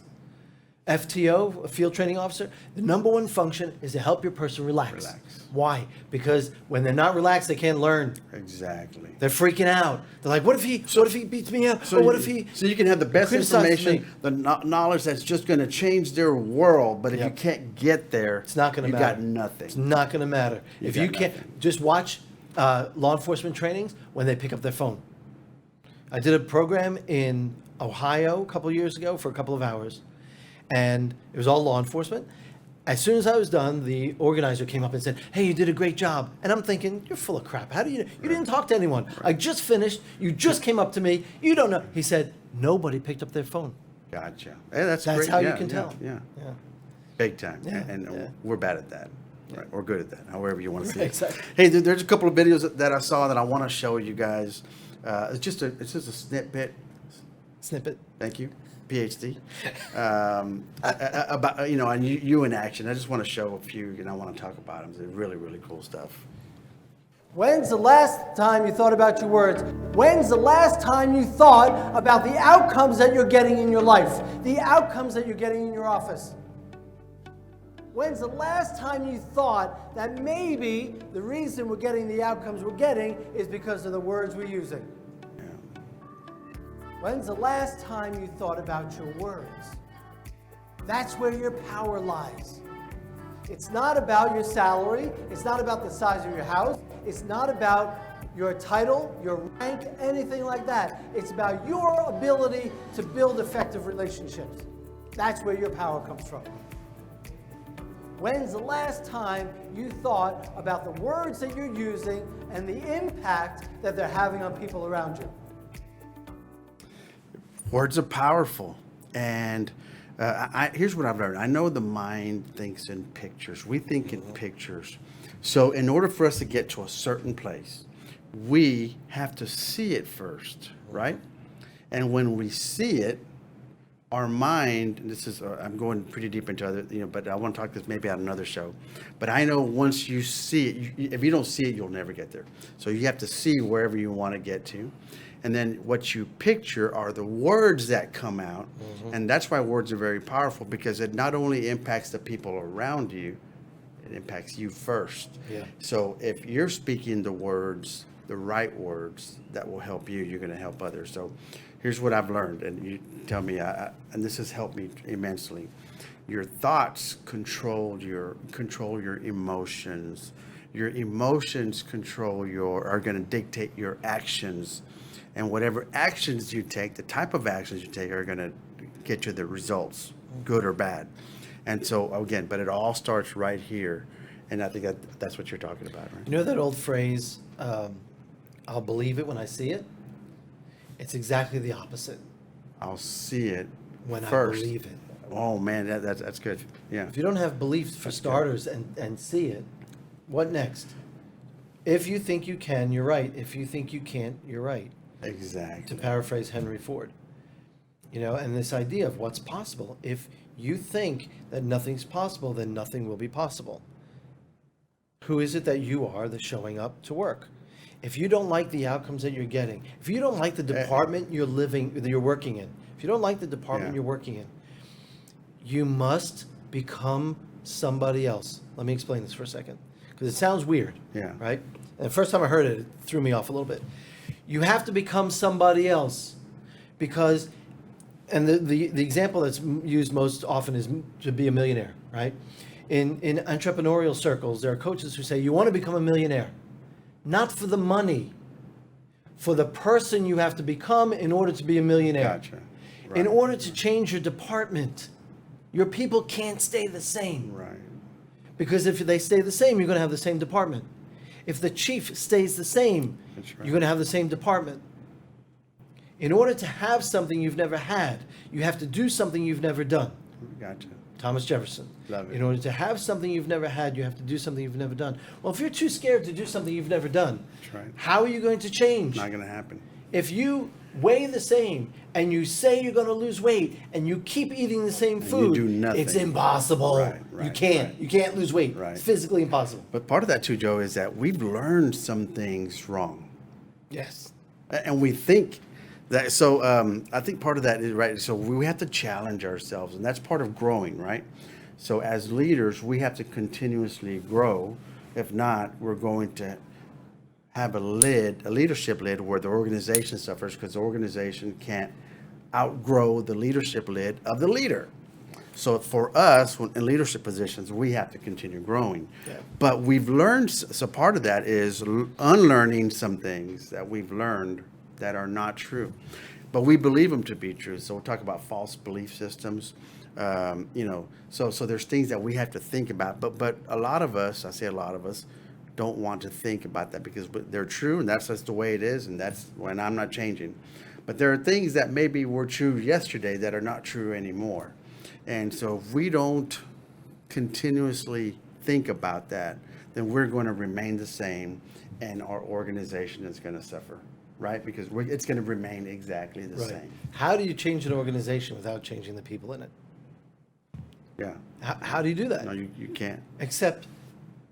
FTO, a field training officer, the number one function is to help your person relax. Why? Because when they're not relaxed, they can't learn. Exactly. They're freaking out. They're like, what if he beats me up? So Or what if he So you can have the best criticizes information, me? the knowledge that's just going to change their world, but if you Yep. can't get there, It's not going to you matter. got nothing. It's not going to matter. If you got can't, nothing. just watch law enforcement trainings when they pick up their phone. I did a program in Ohio a couple of years ago for a couple of hours, and it was all law enforcement. As soon as I was done, the organizer came up and said, "Hey, you did a great job." And I'm thinking, "You're full of crap. How do you didn't talk to anyone. I just finished. You just came up to me. You don't know." He said, "Nobody picked up their phone." Gotcha. Hey, that's That's great. how you Yeah, can yeah, tell. Yeah. Yeah. Big time. Yeah, And yeah. we're bad at that. Right. We're good at that, however you want to see Right, it. exactly. Hey, there's a couple of videos that I saw that I want to show you guys. It's just a snippet. Snippet. Thank you, PhD. About and you in action. I just want to show a few, and I want to talk about them. They're really, really cool stuff. When's the last time you thought about your words? When's the last time you thought about the outcomes that you're getting in your life? The outcomes that you're getting in your office? When's the last time you thought that maybe the reason we're getting the outcomes we're getting is because of the words we're using? When's the last time you thought about your words? That's where your power lies. It's not about your salary. It's not about the size of your house. It's not about your title, your rank, anything like that. It's about your ability to build effective relationships. That's where your power comes from. When's the last time you thought about the words that you're using and the impact that they're having on people around you? Words are powerful, and here's what I've learned. I know the mind thinks in pictures. We think in pictures. So in order for us to get to a certain place, we have to see it first, right? And when we see it, our mind, and this is, I'm going pretty deep into other, but I want to talk this maybe on another show. But I know once you see it, if you don't see it, you'll never get there. So you have to see wherever you want to get to. And then what you picture are the words that come out. And that's why words are very powerful, because it not only impacts the people around you, it impacts you first. Yeah. So if you're speaking the words, the right words that will help you, you're going to help others. So here's what I've learned, and you tell me, and this has helped me immensely. Your thoughts control your emotions. Your emotions are going to dictate your actions. And whatever actions you take, the type of actions you take are going to get you the results, good or bad. And so, again, but it all starts right here. And I think that's what you're talking about, right? You know that old phrase, I'll believe it when I see it? It's exactly the opposite. I'll see it When first. I believe it. Oh, man, that's good. Yeah. If you don't have beliefs for starters and see it, what next? If you think you can, you're right. If you think you can't, you're right. Exactly. To paraphrase Henry Ford. And this idea of what's possible. If you think that nothing's possible, then nothing will be possible. Who is it that you are that's showing up to work? If you don't like the outcomes that you're getting, if you don't like the department you're working in, if you don't like the department you're working in, you must become somebody else. Let me explain this for a second, because it sounds weird. Yeah. Right? And the first time I heard it, it threw me off a little bit. You have to become somebody else, because, and the example that's used most often is to be a millionaire, right? In entrepreneurial circles, there are coaches who say, you want to become a millionaire, not for the money, for the person you have to become in order to be a millionaire. Gotcha. Right. In order to change your department, your people can't stay the same. Right. Because if they stay the same, you're going to have the same department. If the chief stays the same, That's right. you're going to have the same department. In order to have something you've never had, you have to do something you've never done. Gotcha. Thomas Jefferson. Love it. In order to have something you've never had, you have to do something you've never done. Well, if you're too scared to do something you've never done, That's right. how are you going to change? Not going to happen. If you weigh the same and you say you're going to lose weight and you keep eating the same you food, do nothing. it's impossible. Right, You right, can't. right. You can't lose weight. Right. It's physically impossible. But part of that too, Joe, is that we've learned some things wrong. Yes. And we think that, so I think part of that is, right, so we have to challenge ourselves, and that's part of growing, right? So as leaders, we have to continuously grow. If not, we're going to have a leadership lid where the organization suffers because the organization can't outgrow the leadership lid of the leader. So for us, in leadership positions, we have to continue growing. Yeah. But we've learned, so part of that is unlearning some things that we've learned that are not true. But we believe them to be true. So we'll talk about false belief systems. So there's things that we have to think about. But a lot of us, I say a lot of us, don't want to think about that because they're true and that's just the way it is, and that's when I'm not changing. But there are things that maybe were true yesterday that are not true anymore. And so if we don't continuously think about that, then we're going to remain the same and our organization is going to suffer, right? Because it's going to remain exactly the Right. same. How do you change an organization without changing the people in it? Yeah. How do you do that? No, you can't. Except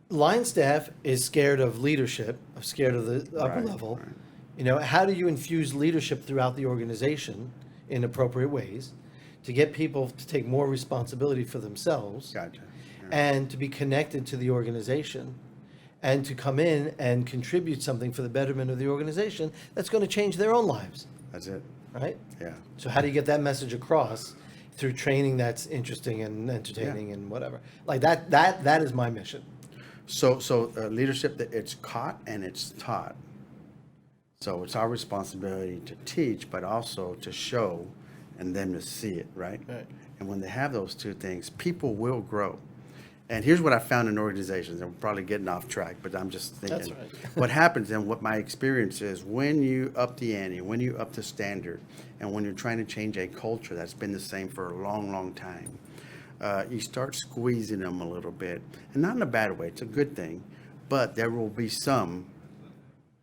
line staff is scared of leadership, scared of the upper Right, level. right. How do you infuse leadership throughout the organization in appropriate ways to get people to take more responsibility for themselves Gotcha. Yeah. and to be connected to the organization and to come in and contribute something for the betterment of the organization that's going to change their own lives, That's it. right? Yeah. So how do you get that message across through training that's interesting and entertaining Yeah. and whatever? Like that is my mission. So leadership, that it's caught and it's taught. So it's our responsibility to teach, but also to show and them to see it, right? Right. And when they have those two things, people will grow. And here's what I found in organizations, and we're probably getting off track, but I'm just thinking. That's right. What happens and what my experience is, when you up the ante, when you up the standard, and when you're trying to change a culture that's been the same for a long, long time, you start squeezing them a little bit. And not in a bad way, it's a good thing, but there will be some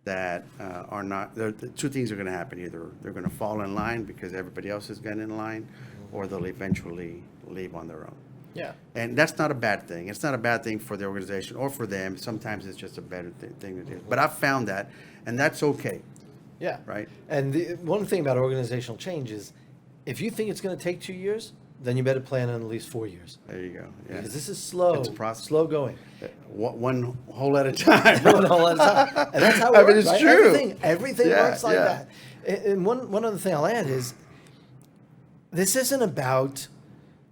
that are not, the two things are going to happen. Either they're going to fall in line because everybody else has gotten in line, or they'll eventually leave on their own. Yeah. And that's not a bad thing. It's not a bad thing for the organization or for them. Sometimes it's just a better thing to do. But I've found that, and that's okay, Yeah. right? And one thing about organizational change is if you think it's going to take 2 years, then you better plan on at least 4 years. There you go. Yeah. Because this is slow. It's a process. Slow going. One hole at a time. One whole at a time. And that's how it I mean, works, it's right? true. Everything Yeah, works like yeah. that. And one other thing I'll add is this isn't about,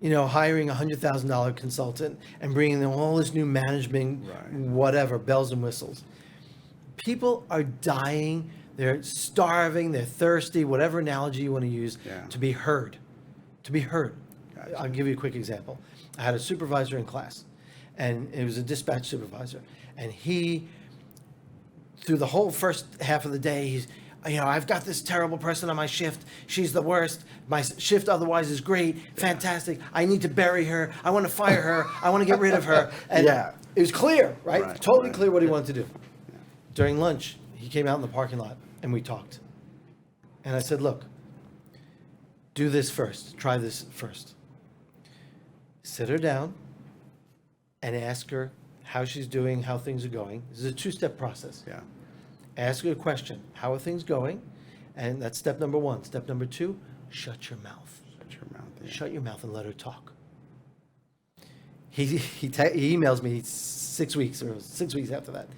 hiring a $100,000 consultant and bringing them all this new management, Right. whatever, bells and whistles. People are dying. They're starving. They're thirsty, whatever analogy you want to use, Yeah. to be heard. To be heard. Gotcha. I'll give you a quick example. I had a supervisor in class, and it was a dispatch supervisor. And he, through the whole first half of the day, he's, I've got this terrible person on my shift. She's the worst. My shift otherwise is great, fantastic. I need to bury her. I want to fire her. I want to get rid of her. And Yeah. it was clear, right? Right, Totally right. clear what he wanted to do. During lunch, he came out in the parking lot, and we talked. And I said, look, do this first. Try this first. Sit her down and ask her how she's doing, how things are going. This is a two-step process. Yeah. Ask her a question. How are things going? And that's step number one. Step number two, shut your mouth. Shut your mouth. Yeah. Shut your mouth and let her talk. He emails me 6 weeks after that.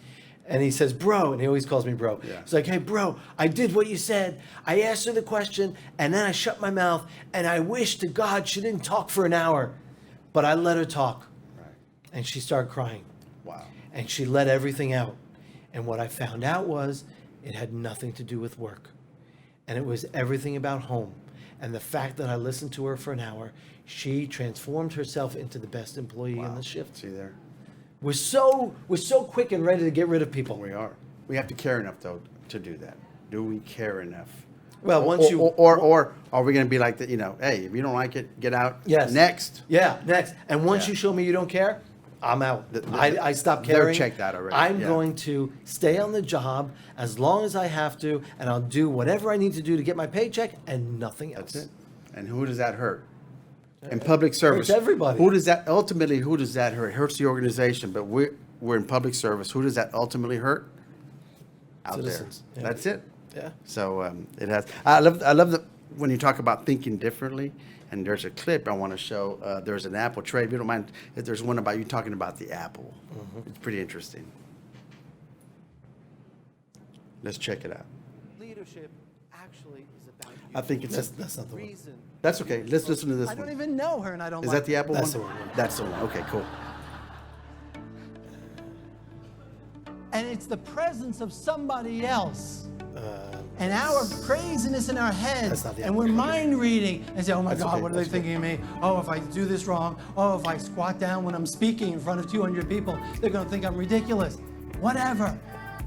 And he says, bro, and he always calls me bro. Yeah. He's like, hey, bro, I did what you said. I asked her the question, and then I shut my mouth, and I wish to God she didn't talk for an hour. But I let her talk. Right. And she started crying. Wow. And she let everything out. And what I found out was it had nothing to do with work. And it was everything about home. And the fact that I listened to her for an hour, she transformed herself into the best employee in Wow. the shift. See there? We're so quick and ready to get rid of people. We are. We have to care enough, though, to do that. Do we care enough? Well, or are we going to be like that? Hey, if you don't like it, get out. Yes. Next. Yeah, next. And once Yeah. you show me you don't care, I'm out. I stop caring. They're checked out already. I'm Yeah. going to stay on the job as long as I have to, and I'll do whatever I need to do to get my paycheck and nothing else. That's it. And who does that hurt? In public service, hurts everybody. Who does that hurt? It hurts the organization, but we're in public service. Who does that ultimately hurt? Out Citizens. there. Yeah. That's it. Yeah. So it has. I love that when you talk about thinking differently. And there's a clip I want to show. There's an apple tray. If you don't mind, if there's one about you talking about the apple. It's pretty interesting. Let's check it out. Leadership actually is about you. I think it's. That's not the one. Reason. That's okay. Let's listen to this I one. don't even know her, and I don't. Is like that the her. apple That's one? the one. That's the one. Okay, cool. And it's the presence of somebody else. And our craziness in our heads, That's not the and we're apple. mind reading and say, oh my That's God, okay, what are they that's thinking of me? Oh, if I do this wrong, oh, if I squat down when I'm speaking in front of 200 people, they're gonna think I'm ridiculous. Whatever.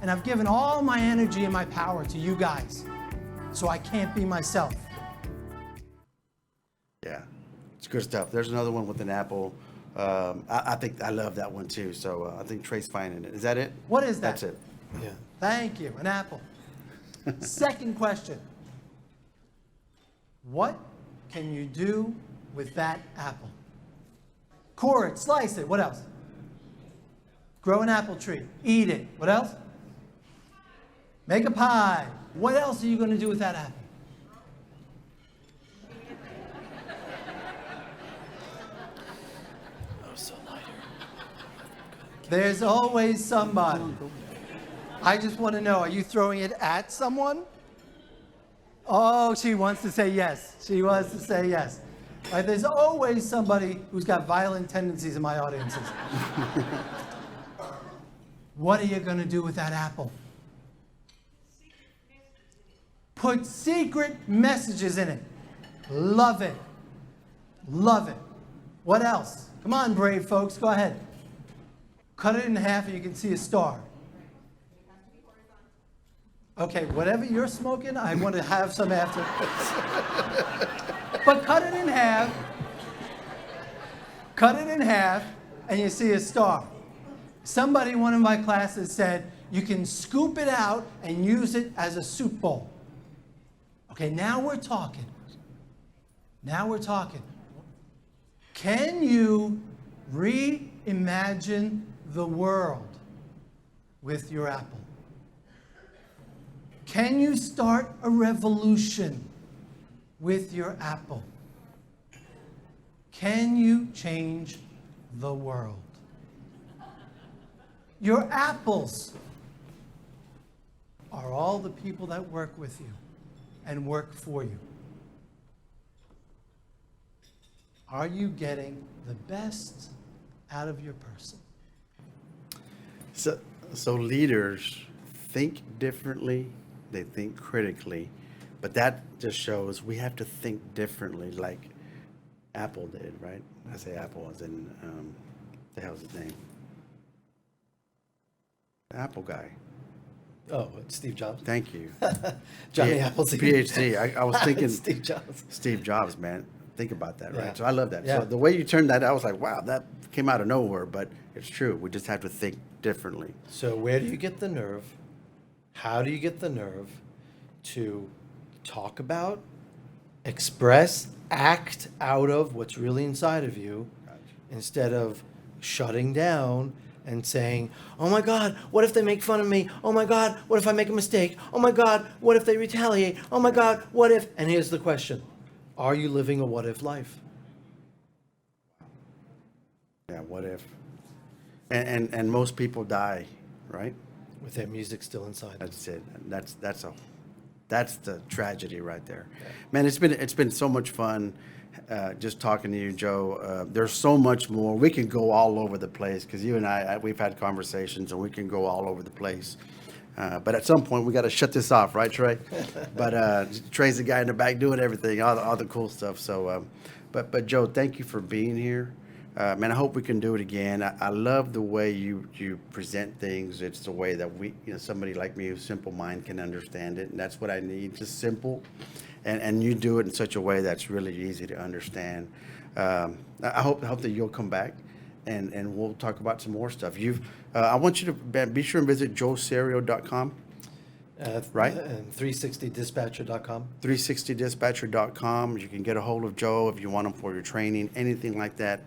And I've given all my energy and my power to you guys, so I can't be myself. Yeah, it's good stuff. There's another one with an apple. I think I love that one too. So I think Trey's finding it. Is that it? What is that? That's it. Yeah. Thank you, an apple. Second question. What can you do with that apple? Core it, slice it, what else? Grow an apple tree, eat it, what else? Make a pie. What else are you going to do with that apple? There's always somebody. I just want to know, are you throwing it at someone? Oh, she wants to say yes. She wants to say yes. Right, there's always somebody who's got violent tendencies in my audiences. What are you going to do with that apple? Put secret messages in it. Love it. Love it. What else? Come on, brave folks, go ahead. Cut it in half and you can see a star. Okay, whatever you're smoking, I want to have some after. But cut it in half. Cut it in half and you see a star. Somebody in one of my classes said, you can scoop it out and use it as a soup bowl. Okay, now we're talking. Now we're talking. Can you reimagine the world with your apple? Can you start a revolution with your apple? Can you change the world? Your apples are all the people that work with you and work for you. Are you getting the best out of your person? So leaders think differently, they think critically, but that just shows we have to think differently like Apple did, right? I say Apple as in, the hell's his name? The Apple guy. Oh, Steve Jobs. Thank you. Johnny Yeah, Appleseed. PhD. I was thinking Steve Jobs. Steve Jobs, man. Think about that, right? Yeah. So I love that. Yeah. So the way you turned that, I was like, wow, that came out of nowhere, but it's true. We just have to think differently. So where do you get the nerve? How do you get the nerve to talk about, express, act out of what's really inside of you instead of shutting down and saying, oh my God, what if they make fun of me? Oh my God, what if I make a mistake? Oh my God, what if they retaliate? Oh my God, what if? And here's the question. Are you living a what if life? Yeah, what if? And most people die, right? With their music still inside them. That's it. That's the tragedy right there. Man, it's been so much fun just talking to you, Joe. There's so much more. We can go all over the place because you and we've had conversations and we can go all over the place. But at some point we got to shut this off, right, Trey? But Trey's the guy in the back doing everything, all the cool stuff. So, but Joe, thank you for being here. Man, I hope we can do it again. I love the way you present things. It's the way that somebody like me who's simple mind can understand it, and that's what I need, just simple. And you do it in such a way that's really easy to understand. I hope that you'll come back, and we'll talk about some more stuff. I want you to be sure and visit joeserio.com. Right? And 360dispatcher.com. 360dispatcher.com. You can get a hold of Joe if you want him for your training, anything like that.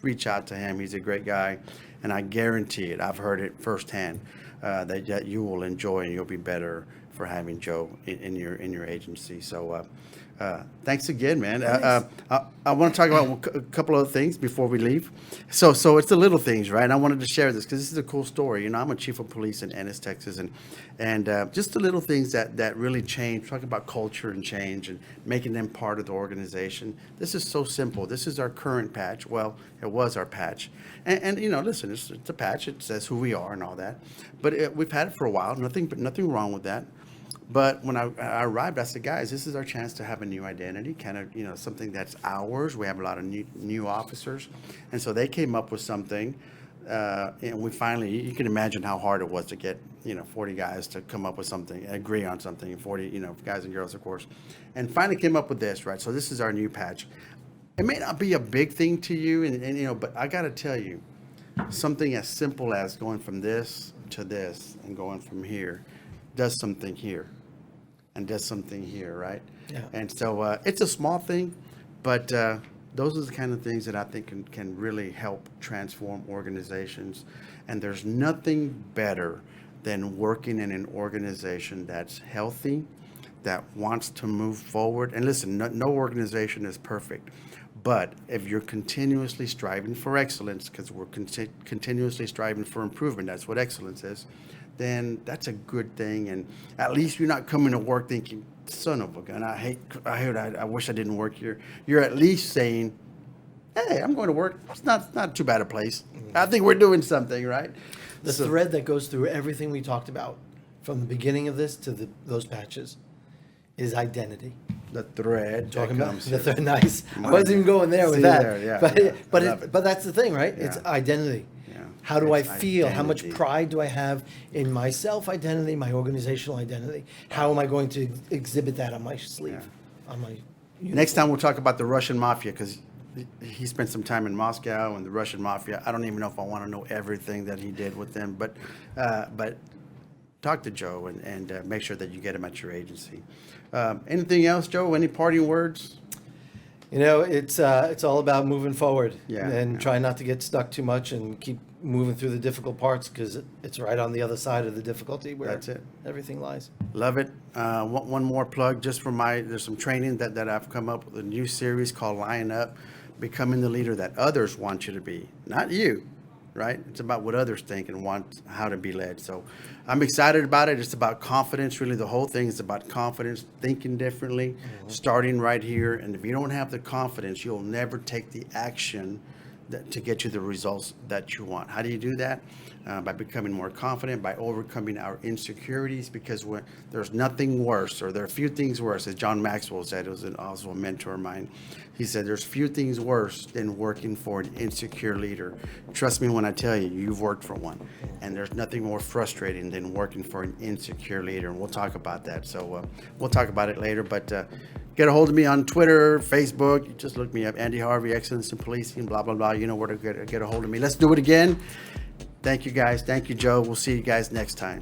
Reach out to him. He's a great guy, and I guarantee it. I've heard it firsthand that you will enjoy, and you'll be better for having Joe in your agency. So thanks again, man. I want to talk about a couple of things before we leave. So it's the little things, right? And I wanted to share this because this is a cool story. I'm a chief of police in Ennis, Texas, and just the little things that really change. Talking about culture and change and making them part of the organization. This is so simple. This is our current patch. Well, it was our patch, and listen, it's a patch. It says who we are and all that, but we've had it for a while. Nothing wrong with that. But when I arrived, I said, guys, this is our chance to have a new identity, kind of, something that's ours. We have a lot of new officers. And so they came up with something. And we finally, you can imagine how hard it was to get, 40 guys to come up with something, agree on something, 40, guys and girls, of course. And finally came up with this, right? So this is our new patch. It may not be a big thing to you, but I got to tell you, something as simple as going from this to this and going from here does something here and does something here, right? Yeah. And so it's a small thing, but those are the kind of things that I think can really help transform organizations. And there's nothing better than working in an organization that's healthy, that wants to move forward. And listen, no organization is perfect. But if you're continuously striving for excellence, because we're continuously striving for improvement, that's what excellence is, then that's a good thing. And at least you're not coming to work thinking, son of a gun, I wish I didn't work here. You're at least saying, hey, I'm going to work. It's not too bad a place. I think we're doing something, right? The thread that goes through everything we talked about from the beginning of this to those patches is identity. The thread. Talking about the thread. Nice. I wasn't even going there with that. But that's the thing, right? Yeah. It's identity. Yeah. How do I feel? Identity. How much pride do I have in my self-identity, my organizational identity? How am I going to exhibit that on my sleeve? Yeah. On my uniform? Next time we'll talk about the Russian mafia, because he spent some time in Moscow and the Russian mafia. I don't even know if I want to know everything that he did with them, but talk to Joe and make sure that you get him at your agency. Anything else, Joe? Any parting words? It's all about moving forward and yeah. try not to get stuck too much and keep moving through the difficult parts, because it's right on the other side of the difficulty where that's it. Everything lies. Love it. One more plug just for there's some training that I've come up with, a new series called Line Up, Becoming the Leader That Others Want You to Be, not you. Right? It's about what others think and want, how to be led. So I'm excited about it. It's about confidence. Really, the whole thing is about confidence, thinking differently, starting right here. And if you don't have the confidence, you'll never take the action to get you the results that you want. How do you do that? By becoming more confident, by overcoming our insecurities, because there's nothing worse, or there are few things worse, as John Maxwell said, it was also a mentor of mine. He said, there's few things worse than working for an insecure leader. Trust me when I tell you, you've worked for one. And there's nothing more frustrating than working for an insecure leader. And we'll talk about that. So we'll talk about it later. But get a hold of me on Twitter, Facebook. You just look me up, Andy Harvey, Excellence in Policing, blah, blah, blah. You know where to get a hold of me. Let's do it again. Thank you, guys. Thank you, Joe. We'll see you guys next time.